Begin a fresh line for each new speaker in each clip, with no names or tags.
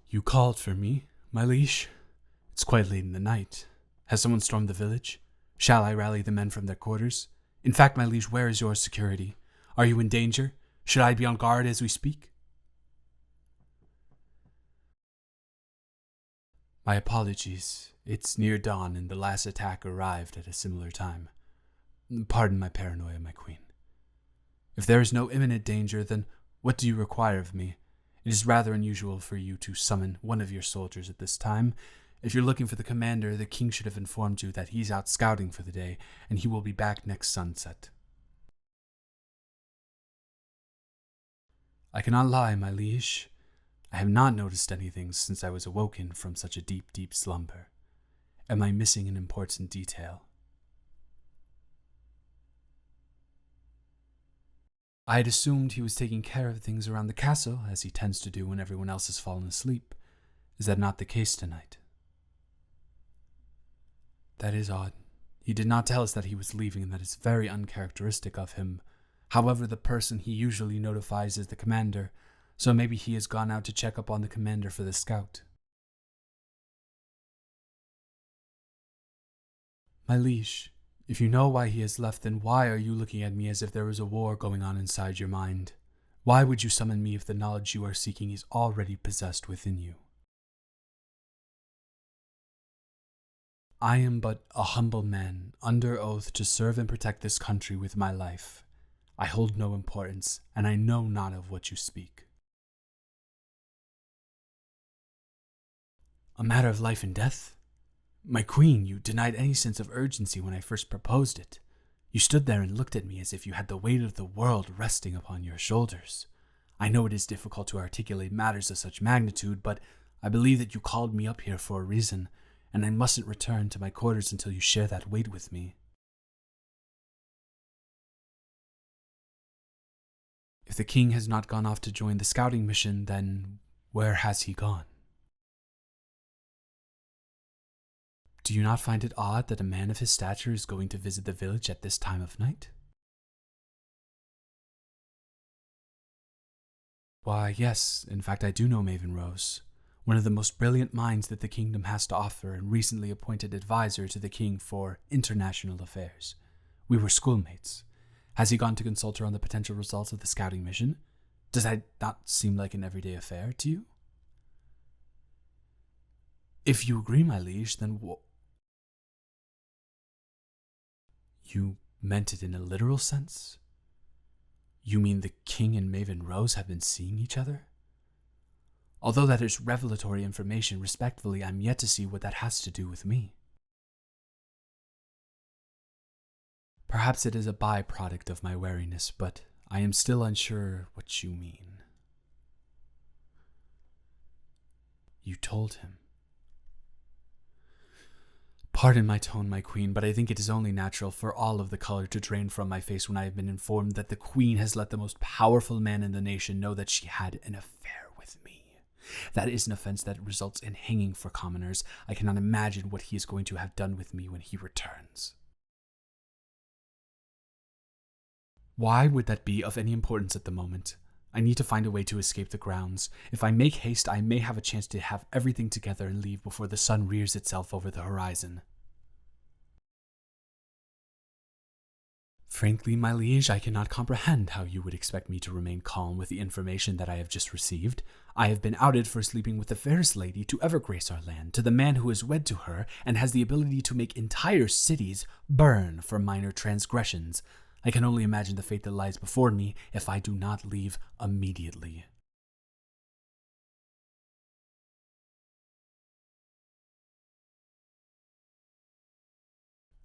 You called for me, my liege? It's quite late in the night. Has someone stormed the village? Shall I rally the men from their quarters? In fact, my liege, where is your security? Are you in danger? Should I be on guard as we speak? My apologies. It's near dawn and the last attack arrived at a similar time. Pardon my paranoia, my queen. If there is no imminent danger, then what do you require of me? It is rather unusual for you to summon one of your soldiers at this time. If you're looking for the commander, the king should have informed you that he's out scouting for the day, and he will be back next sunset. I cannot lie, my liege. I have not noticed anything since I was awoken from such a deep, deep slumber. Am I missing an important detail? I had assumed he was taking care of things around the castle, as he tends to do when everyone else has fallen asleep. Is that not the case tonight? That is odd. He did not tell us that he was leaving, and that is very uncharacteristic of him. However, the person he usually notifies is the commander, so maybe he has gone out to check up on the commander for the scout. My liege, if you know why he has left, then why are you looking at me as if there was a war going on inside your mind? Why would you summon me if the knowledge you are seeking is already possessed within you? I am but a humble man, under oath to serve and protect this country with my life. I hold no importance, and I know not of what you speak. A matter of life and death? My queen, you denied any sense of urgency when I first proposed it. You stood there and looked at me as if you had the weight of the world resting upon your shoulders. I know it is difficult to articulate matters of such magnitude, but I believe that you called me up here for a reason, and I mustn't return to my quarters until you share that weight with me. If the king has not gone off to join the scouting mission, then where has he gone? Do you not find it odd that a man of his stature is going to visit the village at this time of night? Why, yes, in fact I do know Maven Rose, one of the most brilliant minds that the kingdom has to offer and recently appointed advisor to the king for international affairs. We were schoolmates. Has he gone to consult her on the potential results of the scouting mission? Does that not seem like an everyday affair to you? If you agree, my liege, then You meant it in a literal sense? You mean the king and Maven Rose have been seeing each other? Although that is revelatory information, respectfully, I'm yet to see what that has to do with me. Perhaps it is a byproduct of my wariness, but I am still unsure what you mean. You told him. Pardon my tone, my queen, but I think it is only natural for all of the color to drain from my face when I have been informed that the queen has let the most powerful man in the nation know that she had an affair with me. That is an offense that results in hanging for commoners. I cannot imagine what he is going to have done with me when he returns. Why would that be of any importance at the moment? I need to find a way to escape the grounds. If I make haste, I may have a chance to have everything together and leave before the sun rears itself over the horizon. Frankly, my liege, I cannot comprehend how you would expect me to remain calm with the information that I have just received. I have been outed for sleeping with the fairest lady to ever grace our land, to the man who is wed to her and has the ability to make entire cities burn for minor transgressions. I can only imagine the fate that lies before me if I do not leave immediately.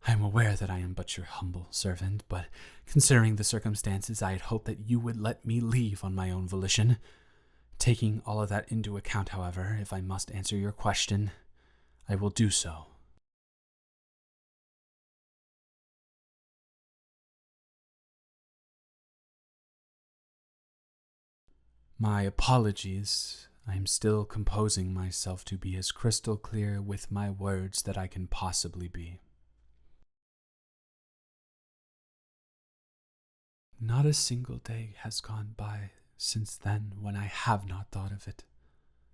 I am aware that I am but your humble servant, but considering the circumstances, I had hoped that you would let me leave on my own volition. Taking all of that into account, however, if I must answer your question, I will do so. My apologies. I am still composing myself to be as crystal clear with my words that I can possibly be. Not a single day has gone by since then when I have not thought of it.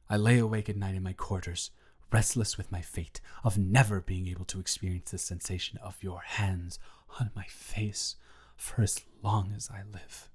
I lay awake at night in my quarters, restless with my fate of never being able to experience the sensation of your hands on my face for as long as I live.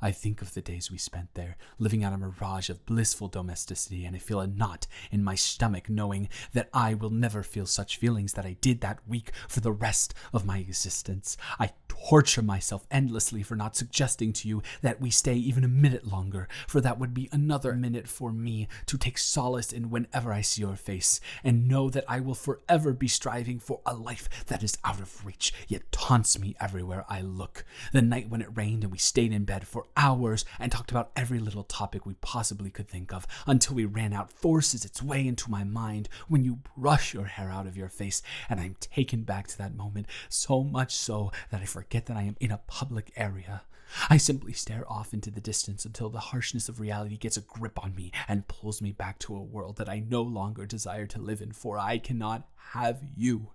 I think of the days we spent there, living out a mirage of blissful domesticity, and I feel a knot in my stomach knowing that I will never feel such feelings that I did that week for the rest of my existence. I torture myself endlessly for not suggesting to you that we stay even a minute longer, for that would be another minute for me to take solace in whenever I see your face, and know that I will forever be striving for a life that is out of reach, yet taunts me everywhere I look. The night when it rained and we stayed in bed for hours and talked about every little topic we possibly could think of until we ran out forces its way into my mind when you brush your hair out of your face, and I'm taken back to that moment, so much so that I forget that I am in a public area. I simply stare off into the distance until the harshness of reality gets a grip on me and pulls me back to a world that I no longer desire to live in, for I cannot have you.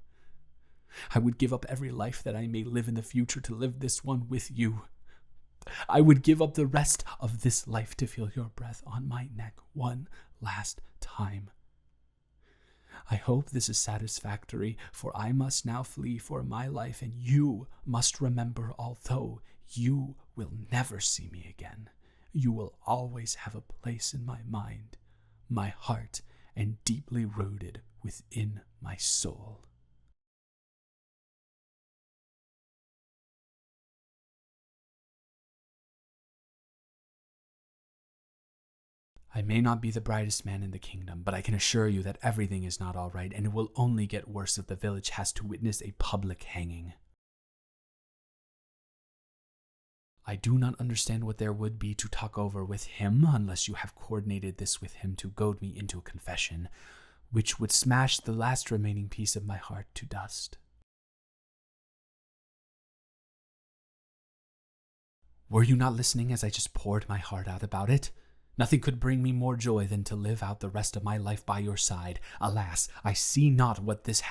I would give up every life that I may live in the future to live this one with you. I would give up the rest of this life to feel your breath on my neck one last time. I hope this is satisfactory, for I must now flee for my life, and you must remember, although you will never see me again, you will always have a place in my mind, my heart, and deeply rooted within my soul. I may not be the brightest man in the kingdom, but I can assure you that everything is not all right, and it will only get worse if the village has to witness a public hanging. I do not understand what there would be to talk over with him unless you have coordinated this with him to goad me into a confession, which would smash the last remaining piece of my heart to dust. Were you not listening as I just poured my heart out about it? Nothing could bring me more joy than to live out the rest of my life by your side. Alas, I see not what this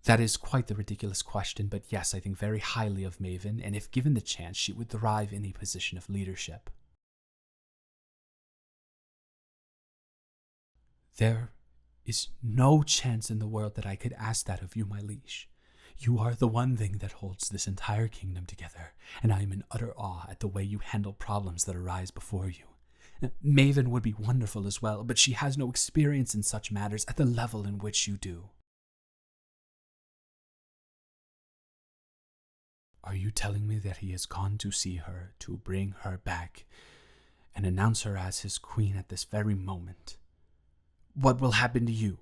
That is quite the ridiculous question, but yes, I think very highly of Maven, and if given the chance, she would thrive in a position of leadership. There is no chance in the world that I could ask that of you, my liege. You are the one thing that holds this entire kingdom together, and I am in utter awe at the way you handle problems that arise before you. Maven would be wonderful as well, but she has no experience in such matters at the level in which you do. Are you telling me that he has gone to see her, to bring her back, and announce her as his queen at this very moment? What will happen to you?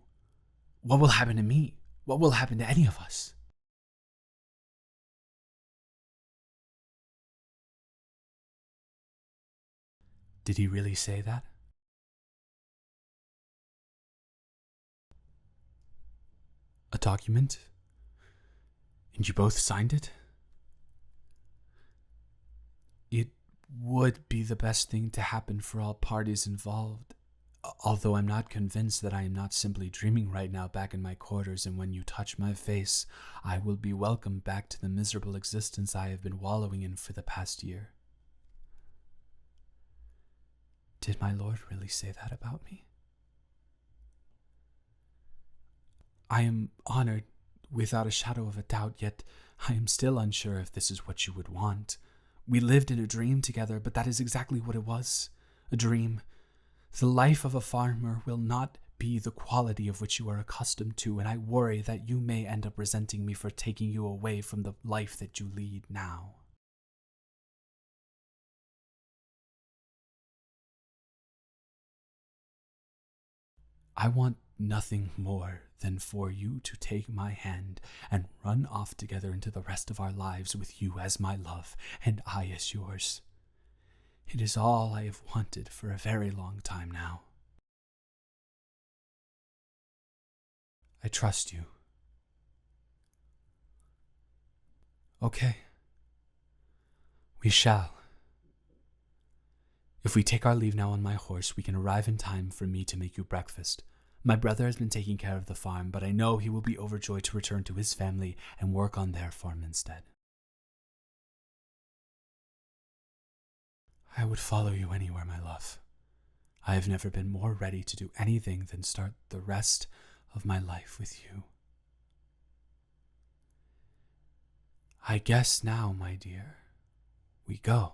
What will happen to me? What will happen to any of us? Did he really say that? A document? And you both signed it? It would be the best thing to happen for all parties involved, although I'm not convinced that I am not simply dreaming right now back in my quarters, and when you touch my face, I will be welcomed back to the miserable existence I have been wallowing in for the past year. Did my lord really say that about me? I am honored, without a shadow of a doubt, yet I am still unsure if this is what you would want. We lived in a dream together, but that is exactly what it was, a dream. The life of a farmer will not be the quality of which you are accustomed to, and I worry that you may end up resenting me for taking you away from the life that you lead now. I want nothing more than for you to take my hand and run off together into the rest of our lives with you as my love and I as yours. It is all I have wanted for a very long time now. I trust you. Okay. We shall. If we take our leave now on my horse, we can arrive in time for me to make you breakfast. My brother has been taking care of the farm, but I know he will be overjoyed to return to his family and work on their farm instead. I would follow you anywhere, my love. I have never been more ready to do anything than start the rest of my life with you. I guess now, my dear, we go.